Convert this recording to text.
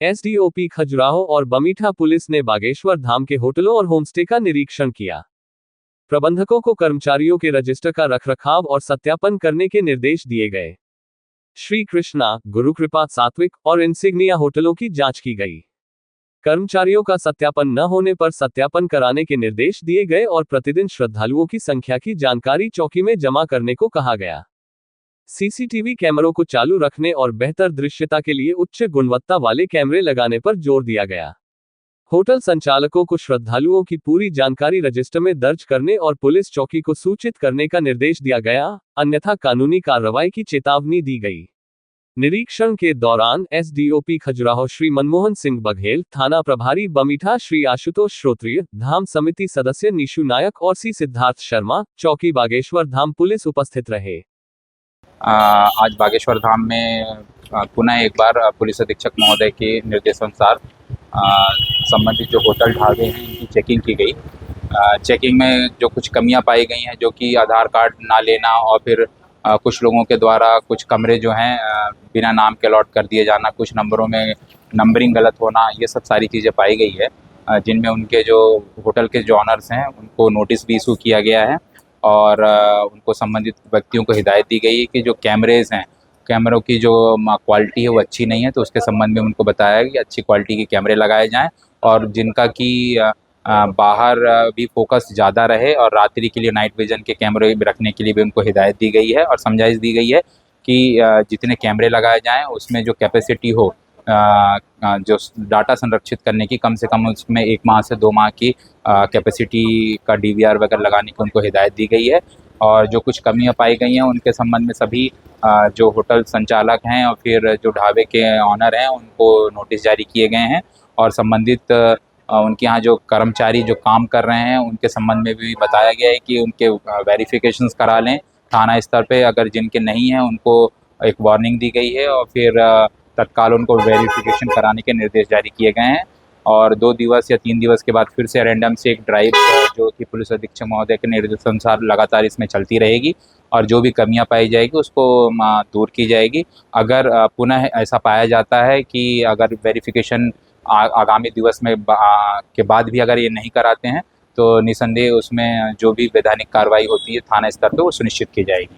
SDOP Khajuraho और Bamitha police ने बागेश्वर धाम के होटलों और होमस्टे का निरीक्षण किया। प्रबंधकों को कर्मचारियों के रजिस्टर का रखरखाव और सत्यापन करने के निर्देश दिए गए। श्री कृष्णा, गुरुकृपा, सात्विक और इंसिग्निया होटलों की जांच की गई। कर्मचारियों का सत्यापन न होने पर सत्यापन कराने के निर्देश दिए गए और प्रतिदिन श्रद्धालुओं की संख्या की जानकारी चौकी में जमा करने को कहा गया। सीसीटीवी कैमरों को चालू रखने और बेहतर दृश्यता के लिए उच्च गुणवत्ता वाले कैमरे लगाने पर जोर दिया गया। होटल संचालकों को श्रद्धालुओं की पूरी जानकारी रजिस्टर में दर्ज करने और पुलिस चौकी को सूचित करने का निर्देश दिया गया, अन्यथा कानूनी कार्रवाई की चेतावनी दी गई। निरीक्षण के दौरान एसडीओपी खजुराहो श्री मनमोहन सिंह बघेल, थाना प्रभारी बमीठा श्री आशुतोष श्रोत्रिय, धाम समिति सदस्य निशु नायक और सी सिद्धार्थ शर्मा, चौकी बागेश्वर धाम पुलिस उपस्थित रहे। आज बागेश्वर धाम में पुनः एक बार पुलिस अधीक्षक महोदय के निर्देशानुसार संबंधित जो होटल ढाबे हैं इनकी चेकिंग की गई। चेकिंग में जो कुछ कमियां पाई गई हैं, जो कि आधार कार्ड ना लेना और फिर कुछ लोगों के द्वारा कुछ कमरे जो हैं बिना नाम के अलॉट कर दिए जाना, कुछ नंबरों में नंबरिंग गलत होना, ये सब सारी चीज़ें पाई गई है, जिनमें उनके जो होटल के जो ऑनर्स हैं उनको नोटिस भी इशू किया गया है और उनको संबंधित व्यक्तियों को हिदायत दी गई है कि जो कैमरेज़ हैं, कैमरों की जो क्वालिटी है वो अच्छी नहीं है, तो उसके संबंध में उनको बताया कि अच्छी क्वालिटी के कैमरे लगाए जाएं और जिनका कि बाहर भी फोकस ज़्यादा रहे और रात्रि के लिए नाइट विजन के कैमरे भी रखने के लिए भी उनको हिदायत दी गई है और समझाइश दी गई है कि जितने कैमरे लगाए जाएं उसमें जो कैपेसिटी हो, जो डाटा संरक्षित करने की, कम से कम उसमें 1 माह से 2 माह की कैपेसिटी का डीवीआर वगैरह लगाने की उनको हिदायत दी गई है। और जो कुछ कमियां पाई गई हैं उनके संबंध में सभी जो होटल संचालक हैं और फिर जो ढाबे के ऑनर हैं उनको नोटिस जारी किए गए हैं और संबंधित उनके यहाँ जो कर्मचारी जो काम कर रहे हैं उनके संबंध में भी बताया गया है कि उनके वेरिफिकेशंस करा लें थाना स्तर पे, अगर जिनके नहीं हैं उनको एक वार्निंग दी गई है और फिर तत्काल उनको वेरिफिकेशन कराने के निर्देश जारी किए गए हैं। और 2 दिवस या 3 दिवस के बाद फिर से रैंडम से एक ड्राइव जो कि पुलिस अधीक्षक महोदय के निर्देशानुसार लगातार इसमें चलती रहेगी और जो भी कमियां पाई जाएगी उसको दूर की जाएगी। अगर पुनः ऐसा पाया जाता है कि अगर वेरिफिकेशन आगामी दिवस में के बाद भी अगर ये नहीं कराते हैं तो निसंदेह उसमें जो भी वैधानिक कार्रवाई होती है थाना स्तर पे वो सुनिश्चित की जाएगी।